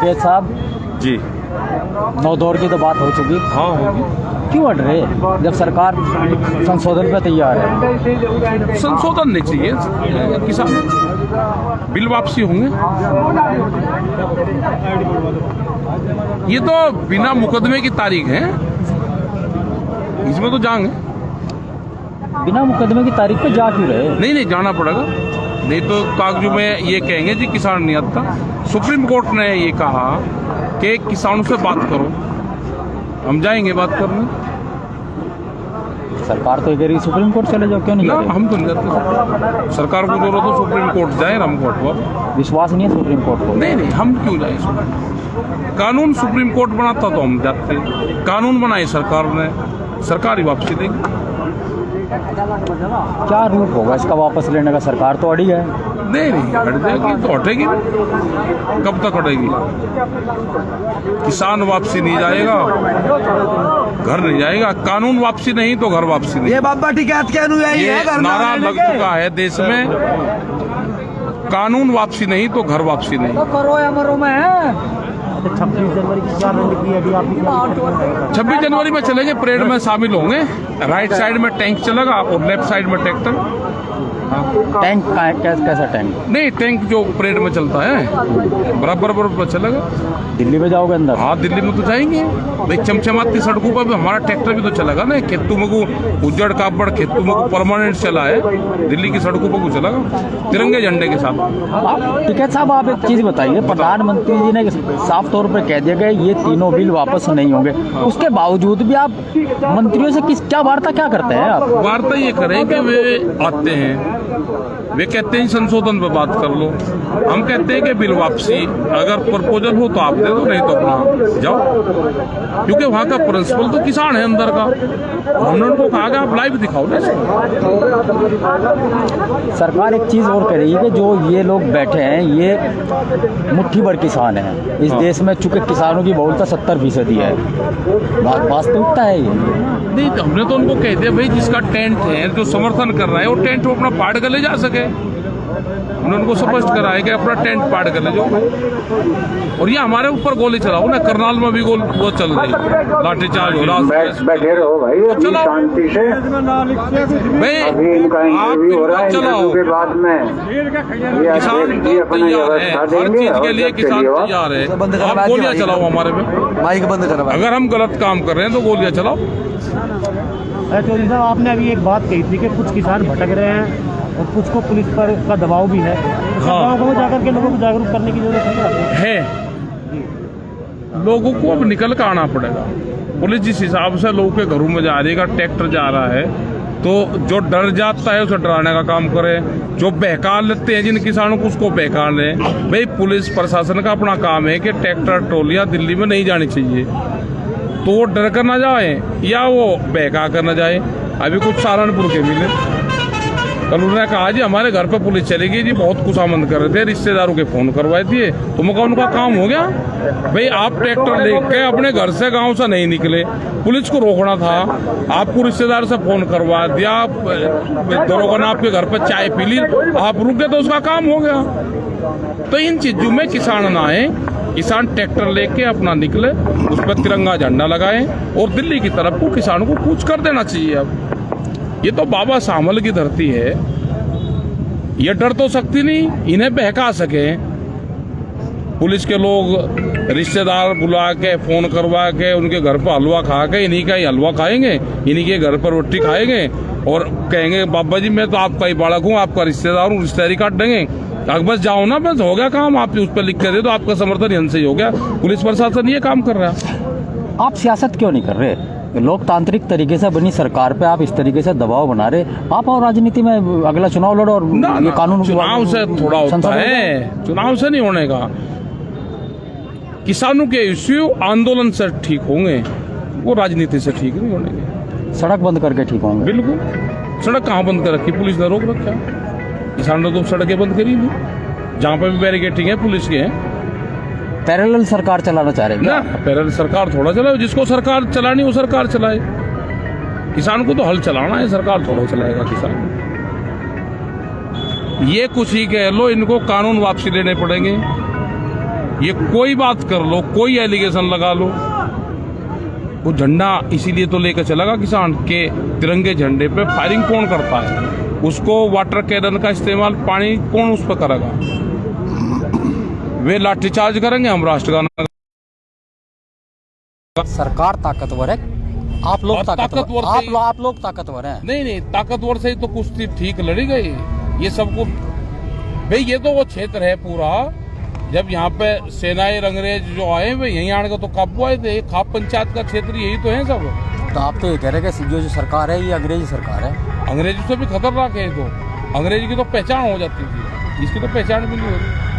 टिकैत साहब जी। 9 दौर की तो बात हो चुकी। हाँ होगी। क्यों अड़ रहे जब सरकार संशोधन पे तैयार है? संशोधन नहीं चाहिए, किसान बिल वापसी होंगे। ये तो बिना मुकदमे की तारीख है, इसमें तो जाएंगे। बिना मुकदमे की तारीख पे जा क्यों रहे? नहीं जाना पड़ेगा, नहीं तो कागजों में ये कहेंगे जी किसान नहीं आता। सुप्रीम कोर्ट ने ये कहा कि किसानों से बात करो, हम जाएंगे बात करने। सरकार तो कह रही सुप्रीम कोर्ट चले जाओ, क्यों नहीं ना जा रहे? हम तो नहीं जाते। सरकार को जरूरत हो सुप्रीम कोर्ट जाए, हमको हटवा। विश्वास नहीं है सुप्रीम कोर्ट को? नहीं हम क्यों जाए? कानून सुप्रीम कोर्ट बनाता तो हम जाते। कानून बनाए सरकार ने, सरकार ही वापसी देगी। क्या रूप होगा इसका वापस लेने का? सरकार तो अड़ी है। नहीं हट जाएगी तो हटेगी, कब तक हटेगी? किसान वापसी नहीं जाएगा, घर नहीं जाएगा। कानून वापसी नहीं तो घर वापसी नहीं। ये बाबा टिकैत के अनुयायी है, घर नारा लग चुका है देश में, कानून वापसी नहीं तो घर वापसी नहीं। तो करो या मरो में है। 26 जनवरी की क्या रणनीति है? 26 जनवरी में चलेंगे, परेड में शामिल होंगे। राइट साइड में टैंक चलेगा और लेफ्ट साइड में ट्रैक्टर। टैंक कैसा टैंक? नहीं टैंक जो परेड में चलता है बराबर चलेगा। दिल्ली में जाओगे अंदर? हाँ दिल्ली में तो जाएंगे भाई, चमचमाती सड़कों पर भी हमारा ट्रैक्टर भी तो चलेगा ना। खेतों में को उज्जड़ कापड़ खेतों में को परमानेंट चला है, दिल्ली की सड़कों पर को चलेगा तिरंगे झंडे के साथ। टिकैत साहब आप एक चीज बताइए, प्रधानमंत्री जी ने साफ तौर पर कह दिया गया ये तीनों बिल वापस नहीं होंगे, उसके बावजूद भी आप मंत्रियों से क्या वार्ता क्या करते हैं? आप वार्ता ये करें कि वे आते हैं, वे कहते हैं संशोधन पे बात कर लो, हम कहते हैं कि बिल वापसी अगर प्रपोजल हो तो आप दे दो, नहीं तो अपना जाओ। क्योंकि वहाँ का प्रिंसिपल तो किसान है अंदर का, और हमने उनको कहा कि आप लाइव दिखाओ ना। सरकार एक चीज और कह रही है कि जो ये लोग बैठे हैं ये मुट्ठी भर किसान हैं इस देश में, चूंकि किसानों की बहुलता 70% है। वास्तविकता है ये? नहीं तो हमने तो उनको कह दिया भाई जिसका टेंट है, जो समर्थन कर रहा है वो टेंट वो अपना पाड़ कर ले जा सके। हमने उनको स्पष्ट करा है कि अपना टेंट पाड़ कर ले जाओ। और ये हमारे ऊपर गोली चलाओ ना, करनाल में भी वो चल रही, लाठीचार्ज हो रहा। बैठे रहो भाई, अभी शांति से भाई अभी इनका इंटरव्यू हो रहा है, इंटरव्यू के बाद में किसान तैयार है, हर चीज के लिए किसान तैयार है। आप गोलियां चलाओ हमारे पे, माइक बंद करो। अगर हम गलत काम कर रहे हैं तो गोलियां चलाओ। चौधरी साहब आपने अभी एक बात कही थी कि कुछ किसान भटक रहे हैं और कुछ को पुलिस पर का दबाव भी है। हाँ। गाँव जाकर के लोगों को जागरूक करने की जरूरत है। लोगों को अब निकल कर आना पड़ेगा। पुलिस जिस हिसाब से लोगों के घरों में जा रही है, ट्रैक्टर जा रहा है, तो जो डर जाता है उसे डराने का काम करे, जो बहका लेते हैं जिन किसानों को उसको बहका लें। भाई पुलिस प्रशासन का अपना काम है कि ट्रैक्टर ट्रॉलियां दिल्ली में नहीं जानी चाहिए, तो वो डर कर ना जाए या वो बहका कर ना जाए। अभी कुछ सहारनपुर के मिले, कल उन्होंने कहा जी हमारे घर पे पुलिस चलेगी जी, बहुत खुशामंद कर रहे थे, रिश्तेदारों के फोन करवाए दिए। तो मैं कहा उनका काम हो गया भाई, आप ट्रैक्टर लेके अपने घर से गांव से नहीं निकले, पुलिस को रोकना था, आपको रिश्तेदार से फोन करवा दिया, दरोगा ने आपके घर पर चाय पी ली, आप रुक गए तो उसका काम हो गया। तो इन चीजों में किसान ना आए, किसान ट्रैक्टर लेके अपना निकले, उस पर तिरंगा झंडा लगाए और दिल्ली की तरफ को किसानों को कूच कर देना चाहिए। अब ये तो बाबा सामल की धरती है, ये डर तो सकती नहीं, इन्हें बहका सके। पुलिस के लोग रिश्तेदार बुला के फोन करवा के उनके घर पर हलवा खा के, इन्हीं का ही हलवा खाएंगे, इन्हीं के घर पर रोटी खाएंगे और कहेंगे बाबा जी मैं तो आपका ही बालक हूँ, आपका रिश्तेदार हूँ, रिश्तेदारी काट देंगे। अगर बस जाओ ना, बस हो गया काम, आप उस पर लिख के दे दो, आपका समर्थन यहाँ से ही हो गया। पुलिस प्रशासन ये काम कर रहा है। आप सियासत क्यों नहीं कर रहे? लोकतांत्रिक तरीके से बनी सरकार पे आप इस तरीके से दबाव बना रहे, आप और राजनीति में अगला चुनाव लड़ो और ये कानून चुनाव से थोड़ा होता है, चुनाव से नहीं होने का। किसानों के इश्यू आंदोलन से ठीक होंगे, वो राजनीति से ठीक नहीं होंगे। सड़क बंद करके ठीक होंगे? बिल्कुल। सड़क कहाँ बंद कर रखी? पुलिस ने रोक रखा, किसानों ने तो सड़कें बंद करी नहीं, जहाँ पे भी बैरिकेटिंग है पुलिस के हैं। पैरेलल सरकार चलाना चाह रहे हैं ना, पैरेलल सरकार थोड़ा चलाए, जिसको सरकार चलानी वो सरकार चलाए। किसान को तो हल चलाना है, सरकार थोड़ा चलाएगा किसान। ये कुछ ही कह लो, इनको कानून वापसी लेने पड़ेंगे। ये कोई बात कर लो, कोई एलिगेशन लगा लो, वो झंडा इसीलिए तो लेकर चलेगा किसान के तिरंगे झंडे पे फायरिंग कौन करता है, उसको वाटर कैनन का इस्तेमाल पानी कौन उस पर करेगा, वे लाठीचार्ज करेंगे, हम राष्ट्रगान। सरकार ताकतवर है, आप लोग और ताकतवर ताकतवर से ही- आप लोग ताकतवर हैं। नहीं, ताकतवर से ही तो कुश्ती ठीक लड़ी गई। ये सबको भाई, ये तो वो क्षेत्र है पूरा, जब यहाँ पे सेनाएं अंग्रेज जो आए वे यहीं आने का तो काबू आए थे, खाप पंचायत का क्षेत्र यही तो है सब। तो आप तो ये कह रहे हैं कि जो सरकार है ये अंग्रेजी सरकार है। अंग्रेजी से भी खतरनाक है, तो अंग्रेजी की तो पहचान हो जाती थी, इसकी तो पहचान भी नहीं हो रही।